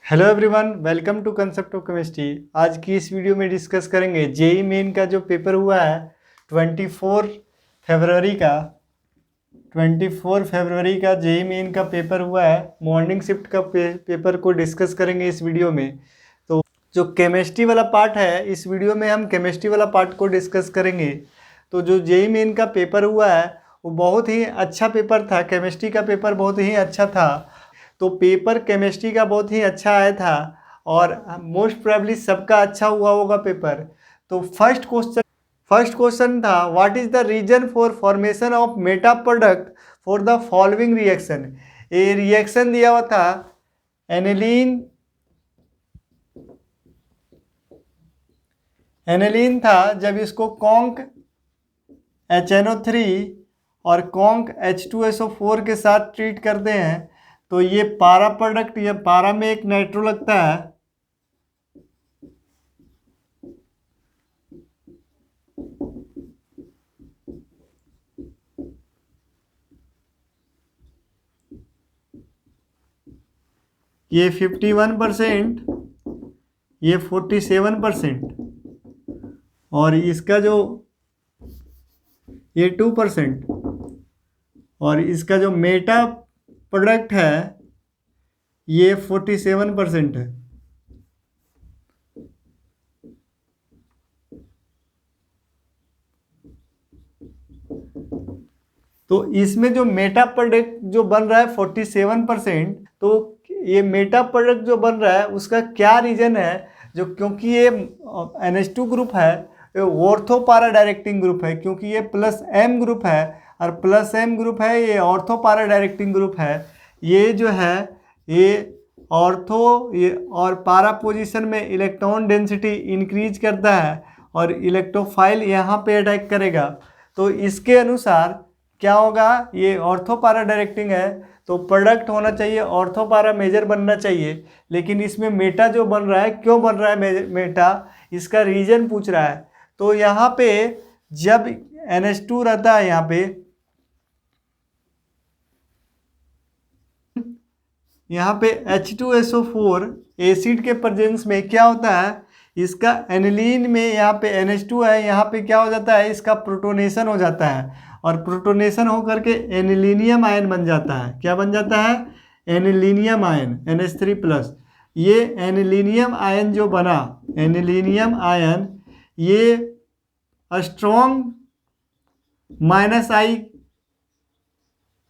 Hello everyone, welcome to concept of chemistry. आज की इस वीडियो में डिस्कस करेंगे जेई मेन का जो पेपर हुआ है 24 फरवरी का 24 फरवरी का जेई मेन का पेपर हुआ है। मॉर्निंग शिफ्ट का पेपर को डिस्कस करेंगे इस वीडियो में। तो जो केमिस्ट्री वाला पार्ट है, इस वीडियो में हम केमिस्ट्री वाला पार्ट को डिस्कस करेंगे। तो जो जेई मेन का पेपर हुआ है वो बहुत ही अच्छा पेपर था। केमिस्ट्री का पेपर बहुत ही अच्छा था। तो पेपर केमिस्ट्री का बहुत ही अच्छा आया था और मोस्ट प्रोबेबली सबका अच्छा हुआ होगा पेपर। तो फर्स्ट क्वेश्चन था, what is the reason for formation of meta product for the following reaction. ये रिएक्शन दिया हुआ था एनिलीन था। जब इसको कॉन्क HNO3 और कॉन्क H2SO4 के साथ ट्रीट करते हैं तो ये पारा प्रोडक्ट, ये पारा में एक नाइट्रो लगता है। ये 51%, ये 47% और इसका जो ये 2% और इसका जो मेटा प्रोडक्ट है ये 47% है। तो इसमें जो मेटा प्रोडक्ट जो बन रहा है 47%, तो ये मेटा प्रोडक्ट जो बन रहा है उसका क्या रीजन है? जो क्योंकि ये NH2 ग्रुप है, ये ऑर्थो पारा डायरेक्टिंग ग्रुप है, क्योंकि ये प्लस M ग्रुप है और प्लस M ग्रुप है, ये ऑर्थो पारा डायरेक्टिंग ग्रुप है। ये जो है ये ऑर्थो ये और पारा पोजीशन में इलेक्ट्रॉन डेंसिटी इंक्रीज करता है और इलेक्ट्रोफाइल यहाँ पे अटैक करेगा। तो इसके अनुसार क्या होगा, ये ऑर्थो पारा डायरेक्टिंग है तो प्रोडक्ट होना चाहिए ऑर्थो पारा मेजर बनना चाहिए। लेकिन इसमें मेटा जो बन रहा है, क्यों बन रहा है मेटा, इसका रीजन पूछ रहा है। तो यहाँ पे जब NH2 रहता है, यहाँ पे H2SO4 एसिड के प्रेजेंस में क्या होता है, इसका एनिलीन में यहाँ पे NH2 है, यहाँ पे क्या हो जाता है, इसका प्रोटोनेशन हो जाता है और प्रोटोनेशन होकर के एनिलीनियम आयन बन जाता है। क्या बन जाता है? Anilinium ion NH3+। ये एनिलीनियम आयन जो बना, एनिलीनियम आयन ये स्ट्रॉन्ग -I,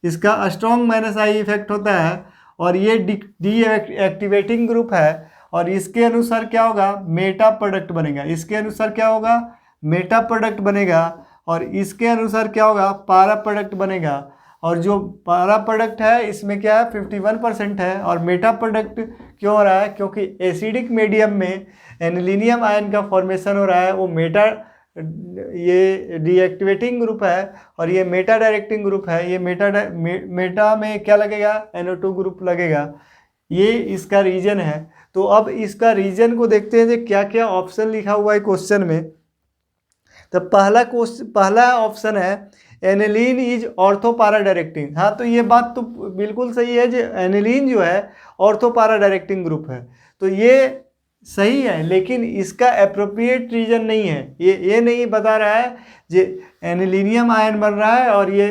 इसका स्ट्रॉन्ग -I इफेक्ट होता है और ये डी एक्टिवेटिंग ग्रुप है और इसके अनुसार क्या होगा, मेटा प्रोडक्ट बनेगा। इसके अनुसार क्या होगा, मेटा प्रोडक्ट बनेगा और इसके अनुसार क्या होगा, पारा प्रोडक्ट बनेगा। और जो पारा प्रोडक्ट है इसमें क्या है, 51% है। और मेटा प्रोडक्ट क्यों हो रहा है, क्योंकि एसिडिक मीडियम में एनिलीनियम आयन का फॉर्मेशन हो रहा है। वो मेटा, ये डीएक्टिवेटिंग ग्रुप है और ये मेटा डायरेक्टिंग ग्रुप है। ये मेटा में क्या लगेगा, NO2 ग्रुप लगेगा। ये इसका रीजन है। तो अब इसका रीजन को देखते हैं कि क्या क्या ऑप्शन लिखा हुआ है क्वेश्चन में। तो पहला ऑप्शन है एनिलीन इज ऑर्थो पारा डायरेक्टिंग। हाँ, तो ये बात तो बिल्कुल सही है, जो एनिलीन जो है ऑर्थो पारा डायरेक्टिंग ग्रुप है, तो ये सही है। लेकिन इसका एप्रोप्रिएट रीजन नहीं है। ये नहीं बता रहा है जो एनिलीनियम आयन बन रहा है और ये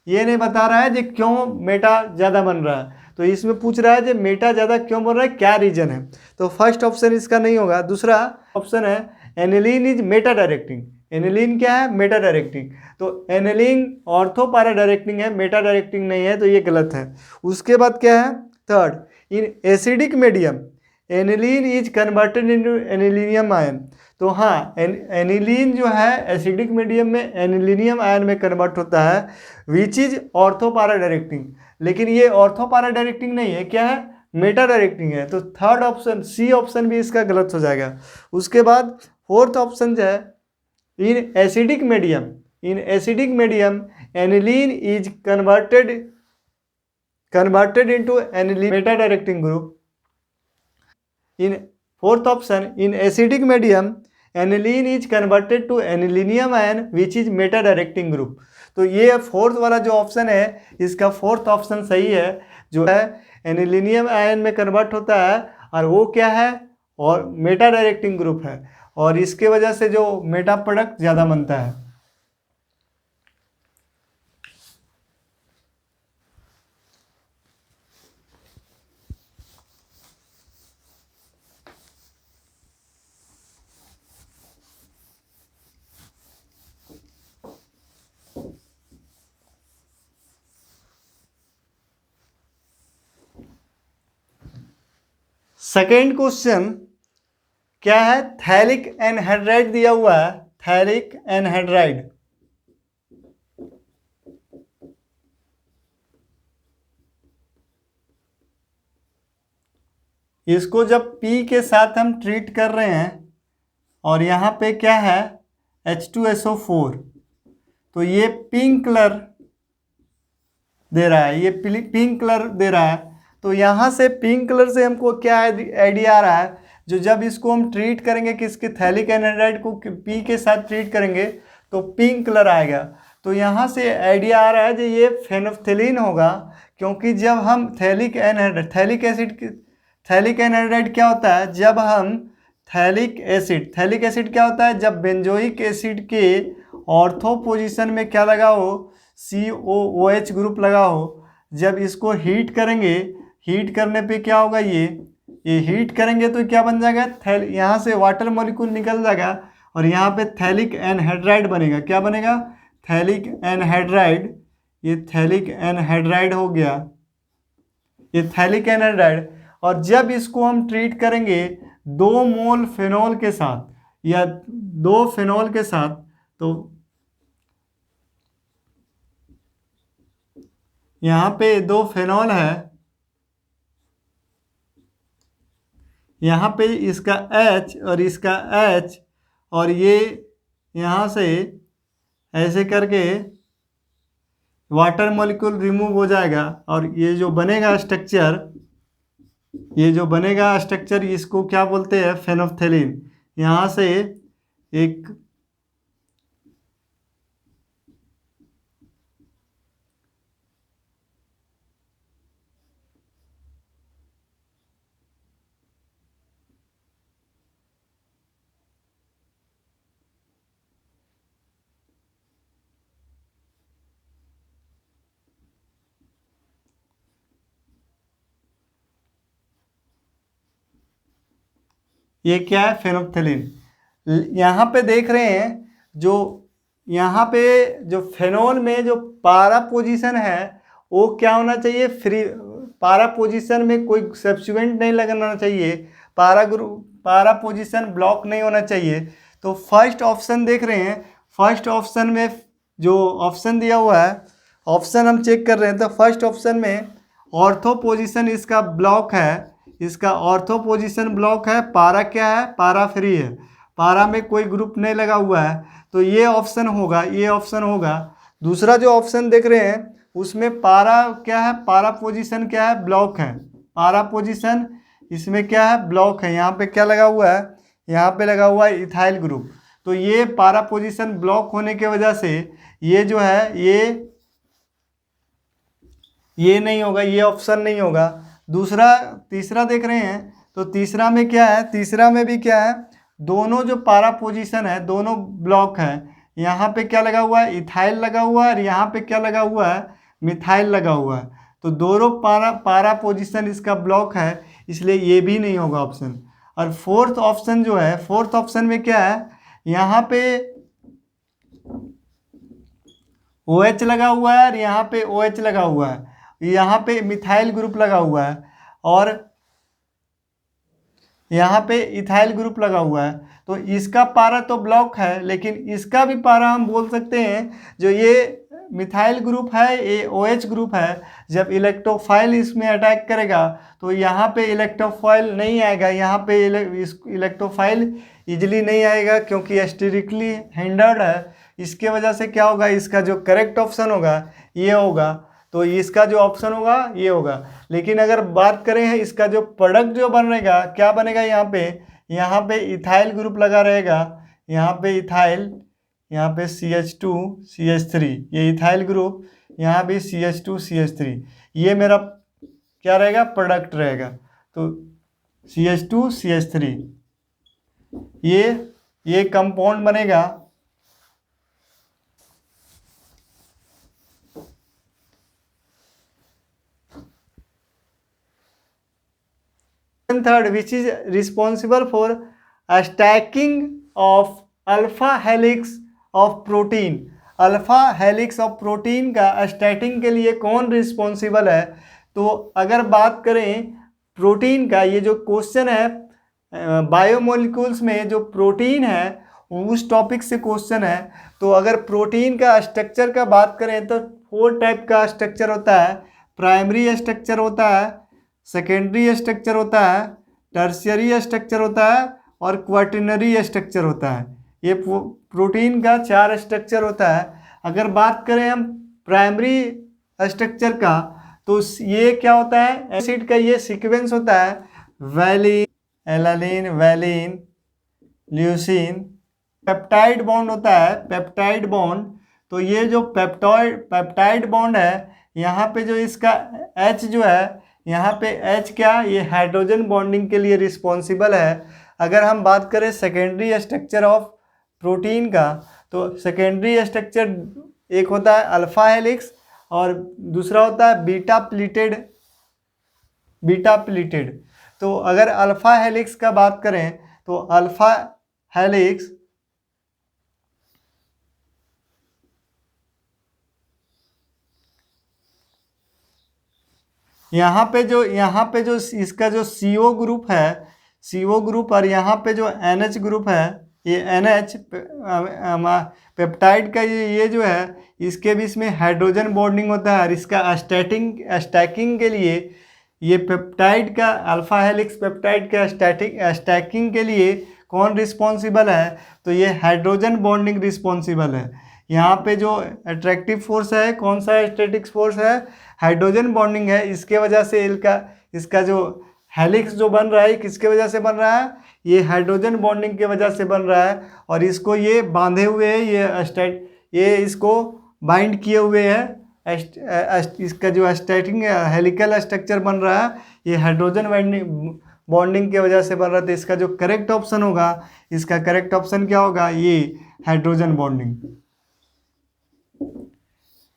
नहीं बता रहा है जो क्यों मेटा ज़्यादा बन रहा है। तो इसमें पूछ रहा है जो मेटा ज़्यादा क्यों बन रहा है, क्या रीजन है। तो फर्स्ट ऑप्शन इसका नहीं होगा। दूसरा ऑप्शन है aniline is meta directing. Aniline क्या है, मेटा डायरेक्टिंग। तो एनिलीन ऑर्थो पारा डायरेक्टिंग है, मेटा डायरेक्टिंग नहीं है, तो ये गलत है। उसके बाद क्या है, third, in acidic medium aniline is converted into anilinium ion. तो हाँ, एनिलीन जो है एसिडिक मीडियम में एनिलीनियम आयन में कन्वर्ट होता है, विच इज ऑर्थो पारा डायरेक्टिंग। लेकिन ये ऑर्थो पारा डायरेक्टिंग नहीं है, क्या है, मेटा डायरेक्टिंग है। तो थर्ड ऑप्शन, सी ऑप्शन भी इसका गलत हो जाएगा। उसके बाद फोर्थ ऑप्शन जो है, in acidic medium aniline is converted into aniline meta directing group. In fourth option, in acidic medium aniline is converted to anilinium ion which is meta directing group. तो ये फोर्थ वाला जो option है, इसका fourth option सही है, जो है एनिलीनियम आयन में कन्वर्ट होता है और वो क्या है, और मेटा डायरेक्टिंग ग्रुप है, और इसके वजह से जो मेटा प्रोडक्ट ज़्यादा बनता है। सेकेंड क्वेश्चन क्या है, थैलिक एनहाइड्राइड दिया हुआ है, थैलिक एनहाइड्राइड। इसको जब P के साथ हम ट्रीट कर रहे हैं और यहाँ पे क्या है H2SO4, तो ये पिंक कलर दे रहा है, ये पिंक कलर दे रहा है। तो यहाँ से पिंक कलर से हमको क्या आइडिया आ रहा है, जो जब इसको हम ट्रीट करेंगे किसके, थैलिक एनहाइड्राइड को P के साथ ट्रीट करेंगे तो पिंक कलर आएगा। तो यहाँ से आइडिया आ रहा है कि ये फेनोल्फथलीन होगा, क्योंकि जब हम थैलिक एनहाइड्राइड क्या होता है, जब हम थैलिक एसिड क्या होता है, जब बेंजोइक एसिड के ऑर्थो पोजीशन में क्या लगा हो, COOH ग्रुप लगा हो, जब इसको हीट करेंगे, हीट करने पे क्या होगा, ये हीट करेंगे तो क्या बन जाएगा, यहाँ से वाटर मॉलिक्यूल निकल जाएगा और यहाँ पे थैलिक एनहाइड्राइड बनेगा। क्या बनेगा, थैलिक एनहाइड्राइड। ये थैलिक एनहाइड्राइड हो गया, ये थैलिक एनहाइड्राइड। और जब इसको हम ट्रीट करेंगे 2 मोल फेनॉल के साथ या 2 फेनॉल के साथ, तो यहाँ पे 2 फेनॉल है, यहाँ पे इसका H और इसका H, और ये यहाँ से ऐसे करके वाटर मॉलिक्यूल रिमूव हो जाएगा और ये जो बनेगा स्ट्रक्चर, इसको क्या बोलते हैं, फेनोल्फथलीन। यहाँ से एक ये क्या है, फेनोल्फथलीन। यहाँ पे देख रहे हैं, जो यहाँ पे जो फेनॉल में जो पारा पोजीशन है वो क्या होना चाहिए, फ्री। पारा पोजीशन में कोई सब्स्टिट्यूएंट नहीं लगाना चाहिए, पारा पोजीशन ब्लॉक नहीं होना चाहिए। तो फर्स्ट ऑप्शन देख रहे हैं, फर्स्ट ऑप्शन में जो ऑप्शन दिया हुआ है, ऑप्शन हम चेक कर रहे हैं, तो फर्स्ट ऑप्शन में ऑर्थो पोजीशन इसका ब्लॉक है, इसका ऑर्थो पोजीशन ब्लॉक है, पारा क्या है, पारा फ्री है, पारा में कोई ग्रुप नहीं लगा हुआ है, तो ये ऑप्शन होगा, ये ऑप्शन होगा। दूसरा जो ऑप्शन देख रहे हैं उसमें पारा क्या है, पारा पोजीशन क्या है, ब्लॉक है, पारा पोजीशन इसमें क्या है, ब्लॉक है। यहाँ पे क्या लगा हुआ है, यहाँ पे लगा हुआ है इथाइल ग्रुप। तो ये पारा पोजीशन ब्लॉक होने की वजह से ये जो है ये नहीं होगा, ये ऑप्शन नहीं होगा। तीसरा देख रहे हैं, तो तीसरा में क्या है, तीसरा में भी क्या है, दोनों जो पारा पोजीशन है दोनों ब्लॉक है। यहाँ पे क्या लगा हुआ है, इथाइल लगा हुआ है, और यहाँ पे क्या लगा हुआ है, मिथाइल लगा हुआ है। तो दोनों पारा पोजीशन इसका ब्लॉक है, इसलिए ये भी नहीं होगा ऑप्शन। और फोर्थ ऑप्शन जो है, फोर्थ ऑप्शन में क्या है, यहाँ पे OH लगा हुआ है और यहाँ पे OH लगा हुआ है, यहाँ पे मिथाइल ग्रुप लगा हुआ है और यहाँ पे इथाइल ग्रुप लगा हुआ है। तो इसका पारा तो ब्लॉक है, लेकिन इसका भी पारा हम बोल सकते हैं, जो ये मिथाइल ग्रुप है, ये OH ग्रुप है, जब इलेक्ट्रोफाइल इसमें अटैक करेगा तो यहाँ पे इलेक्ट्रोफाइल नहीं आएगा, यहाँ पे इलेक्ट्रोफाइल इजीली नहीं आएगा, क्योंकि एस्टेरिकली हिंडर्ड है। इसके वजह से क्या होगा, इसका जो करेक्ट ऑप्शन होगा ये होगा, तो इसका जो ऑप्शन होगा ये होगा। लेकिन अगर बात करें इसका जो प्रोडक्ट जो बनेगा, क्या बनेगा, यहाँ पे इथाइल ग्रुप लगा रहेगा, यहाँ पे इथाइल, यहाँ पे CH2 CH3, ये इथाइल ग्रुप, यहाँ भी CH2 CH3, ये मेरा क्या रहेगा, प्रोडक्ट रहेगा। तो CH2CH3, ये कंपाउंड बनेगा third which is responsible for stacking of alpha helix of protein. Alpha helix of protein का स्टैटिंग के लिए कौन रिस्पॉन्सिबल है? तो अगर बात करें प्रोटीन का, ये जो क्वेश्चन है बायोमोलिक्यूल्स में जो प्रोटीन है उस टॉपिक से क्वेश्चन है। तो अगर प्रोटीन का स्ट्रक्चर का बात करें तो 4 टाइप का स्ट्रक्चर होता है। प्राइमरी स्ट्रक्चर होता है, सेकेंडरी स्ट्रक्चर होता है, टर्शियरी स्ट्रक्चर होता है और क्वार्टिनरी स्ट्रक्चर होता है। ये प्रोटीन का 4 स्ट्रक्चर होता है। अगर बात करें हम प्राइमरी स्ट्रक्चर का तो ये क्या होता है? एसिड का ये सीक्वेंस होता है valine, alanine, valine, leucine. Peptide bond होता है, पेप्टाइड बॉन्ड। तो ये जो पेप्टाइड बॉन्ड है, यहाँ पे जो इसका H जो है, यहाँ पे H क्या, ये हाइड्रोजन बॉन्डिंग के लिए रिस्पॉन्सिबल है। अगर हम बात करें सेकेंडरी स्ट्रक्चर ऑफ प्रोटीन का, तो सेकेंडरी स्ट्रक्चर एक होता है अल्फा हेलिक्स और दूसरा होता है बीटा प्लीटेड। तो अगर अल्फा हेलिक्स का बात करें तो अल्फा हेलिक्स यहाँ पे जो इसका जो CO ग्रुप है, CO ग्रुप, और यहाँ पे जो NH ग्रुप है, ये NH पेप्टाइड का ये जो है, इसके बीच में हाइड्रोजन बॉन्डिंग होता है। और इसका स्टैकिंग के लिए ये पेप्टाइड का, अल्फा हेलिक्स पेप्टाइड का स्टैकिंग के लिए कौन रिस्पॉन्सिबल है? तो ये हाइड्रोजन बॉन्डिंग रिस्पॉन्सिबल है। यहाँ पे जो अट्रैक्टिव फोर्स है, कौन सा स्टैटिक फोर्स है? हाइड्रोजन बॉन्डिंग है। इसके वजह से इसका जो हेलिक्स जो बन रहा है, किसके वजह से बन रहा है? ये हाइड्रोजन बॉन्डिंग के वजह से बन रहा है। और इसको ये बांधे हुए है, ये इसको बाइंड किए हुए है। इसका जो स्टैटिक हेलिकल स्ट्रक्चर बन रहा है, ये हाइड्रोजन बॉन्डिंग के वजह से बन रहा है। तो इसका जो करेक्ट ऑप्शन होगा, इसका करेक्ट ऑप्शन क्या होगा? ये हाइड्रोजन बॉन्डिंग।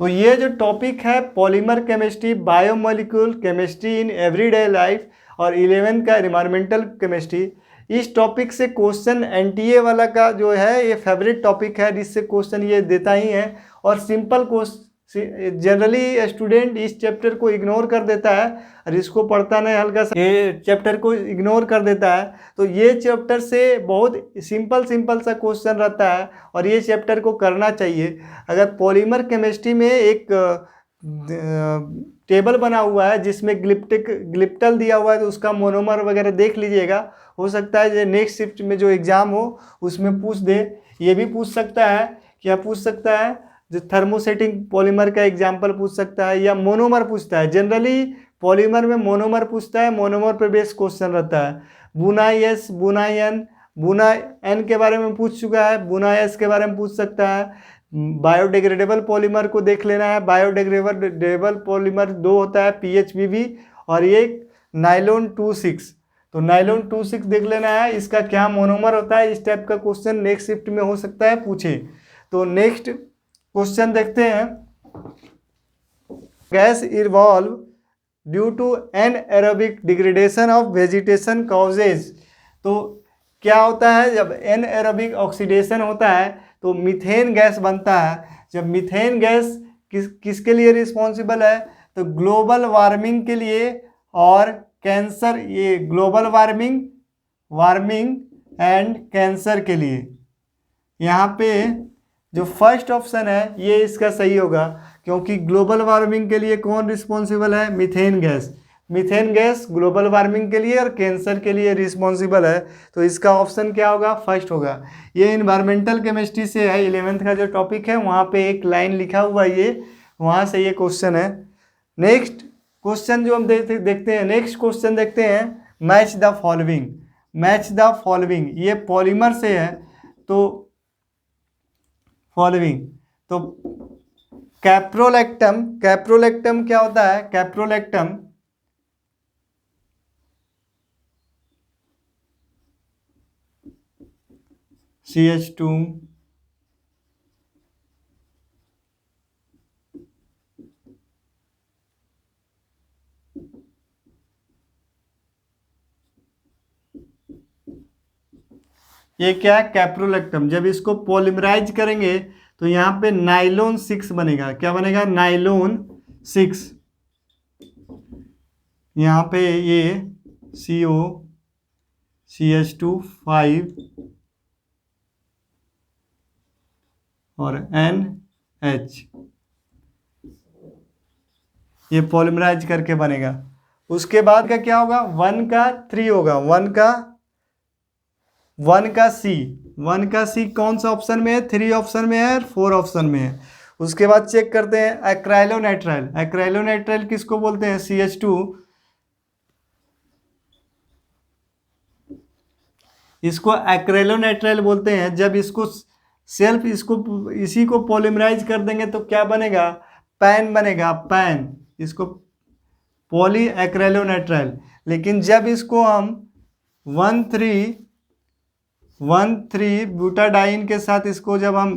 तो ये जो टॉपिक है polymer chemistry, biomolecule chemistry in everyday life और 11th का एनवायरमेंटल केमिस्ट्री, इस टॉपिक से क्वेश्चन NTA वाला का जो है ये फेवरेट टॉपिक है, जिससे क्वेश्चन ये देता ही है। और सिंपल क्वेश्चन, जनरली स्टूडेंट इस चैप्टर को इग्नोर कर देता है और इसको पढ़ता नहीं, हल्का सा ये चैप्टर को इग्नोर कर देता है। तो ये चैप्टर से बहुत सिंपल सा क्वेश्चन रहता है और ये चैप्टर को करना चाहिए। अगर पॉलीमर केमिस्ट्री में एक टेबल बना हुआ है जिसमें ग्लिप्टल दिया हुआ है, तो उसका मोनोमर वगैरह देख लीजिएगा। हो सकता है नेक्स्ट शिफ्ट में जो एग्ज़ाम हो उसमें पूछ दे। ये भी पूछ सकता है, क्या पूछ सकता है? जो थर्मोसेटिंग पॉलीमर का एग्जाम्पल पूछ सकता है, या मोनोमर पूछता है। जनरली पॉलीमर में मोनोमर पूछता है, मोनोमर पर बेस्ड क्वेश्चन रहता है। बुना S, बुना N, बुना N के बारे में पूछ चुका है, बुना S के बारे में पूछ सकता है। बायोडिग्रेडेबल पॉलीमर को देख लेना है। बायोडिग्रेडेबल पॉलीमर 2 होता है, PHBB, और ये नाइलॉन 26। तो नाइलॉन 26 देख लेना है, इसका क्या मोनोमर होता है। इस टाइप का क्वेश्चन नेक्स्ट शिफ्ट में हो सकता है पूछे। तो नेक्स्ट क्वेश्चन देखते हैं। Gas evolve due to anaerobic degradation of vegetation causes. तो क्या होता है? जब एनएरोबिक ऑक्सीडेशन होता है तो मीथेन गैस बनता है। जब मीथेन गैस किसके लिए रिस्पॉन्सिबल है? तो ग्लोबल वार्मिंग के लिए और कैंसर, ये ग्लोबल वार्मिंग एंड कैंसर के लिए। यहाँ पे जो फर्स्ट ऑप्शन है ये इसका सही होगा, क्योंकि ग्लोबल वार्मिंग के लिए कौन रिस्पॉन्सिबल है? Methane gas. Methane gas global warming के लिए और कैंसर के लिए रिस्पॉन्सिबल है। तो इसका ऑप्शन क्या होगा? फर्स्ट होगा। ये इन्वायरमेंटल केमिस्ट्री से है, 11th का जो टॉपिक है वहाँ पे एक लाइन लिखा हुआ है, ये वहाँ से ये क्वेश्चन है। नेक्स्ट क्वेश्चन जो हम देखते हैं, नेक्स्ट क्वेश्चन देखते हैं। मैच द फॉलोइंग, ये पॉलीमर से है। तो फॉलोइंग, तो कैप्रोलेक्टम क्या होता है? कैप्रोलेक्टम CH2 ये क्या है, कैप्रोलैक्टम। जब इसको पॉलीमराइज करेंगे तो यहाँ पे नाइलोन 6 बनेगा। क्या बनेगा, नाइलोन 6। यहाँ पे ये CO CH2 5 और NH, ये पॉलीमराइज करके बनेगा। उसके बाद का क्या होगा, 1 का 3 होगा, 1 का C कौन सा ऑप्शन में है, 3 ऑप्शन में है, 4 ऑप्शन में है। उसके बाद चेक करते हैं एक्राइलोनाइट्राइल। एक्राइलोनाइट्राइल किसको बोलते हैं, CH2, इसको एक्रेलोनाइट्राइल बोलते हैं। जब इसको इसी को पॉलीमराइज कर देंगे तो क्या बनेगा, पैन बनेगा, पैन, इसको पॉली एक्रेलोनाइट्राइल। लेकिन जब इसको हम 1,3 ब्यूटाडाइन के साथ इसको जब हम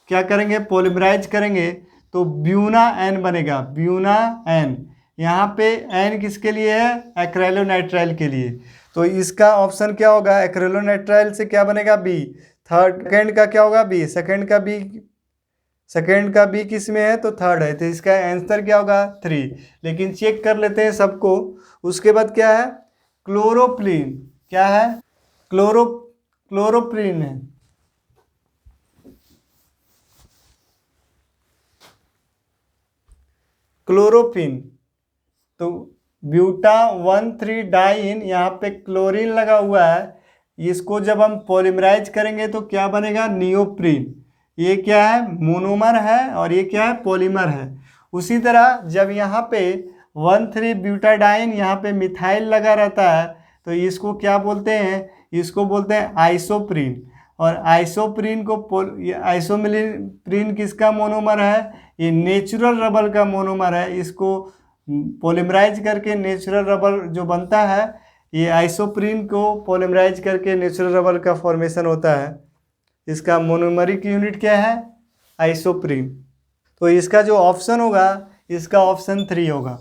क्या करेंगे, पॉलीमराइज करेंगे तो ब्यूना एन बनेगा, ब्यूना एन। यहाँ पे एन किसके लिए है, एक्रेलोनाइट्राइल के लिए। तो इसका ऑप्शन क्या होगा, एक्रेलोनाइट्राइल से क्या बनेगा, बी। सेकेंड का क्या होगा, बी। सेकेंड का बी किस में है, तो थर्ड है, तो इसका आंसर क्या होगा, 3। लेकिन चेक कर लेते हैं सबको। उसके बाद क्या है, क्लोरोप्लीन। क्या है, क्लोरोप्रीन है। क्लोरोफिन, तो ब्यूटा 1,3 डाइन, यहाँ पे क्लोरीन लगा हुआ है। इसको जब हम पॉलीमराइज करेंगे तो क्या बनेगा, नियोप्रीन। ये क्या है, मोनोमर है, और ये क्या है, पॉलीमर है। उसी तरह जब यहाँ पे 1,3 ब्यूटाडाइन यहाँ पे मिथाइल लगा रहता है तो इसको क्या बोलते हैं, इसको बोलते हैं आइसोप्रीन। और आइसोप्रीन को आइसोमिलीप्रीन किसका मोनोमर है, ये नेचुरल रबर का मोनोमर है। इसको पॉलीमराइज करके नेचुरल रबर जो बनता है, ये आइसोप्रीन को पॉलीमराइज करके नेचुरल रबर का फॉर्मेशन होता है। इसका मोनोमरिक यूनिट क्या है, आइसोप्रीन। तो इसका जो ऑप्शन होगा, इसका ऑप्शन 3 होगा।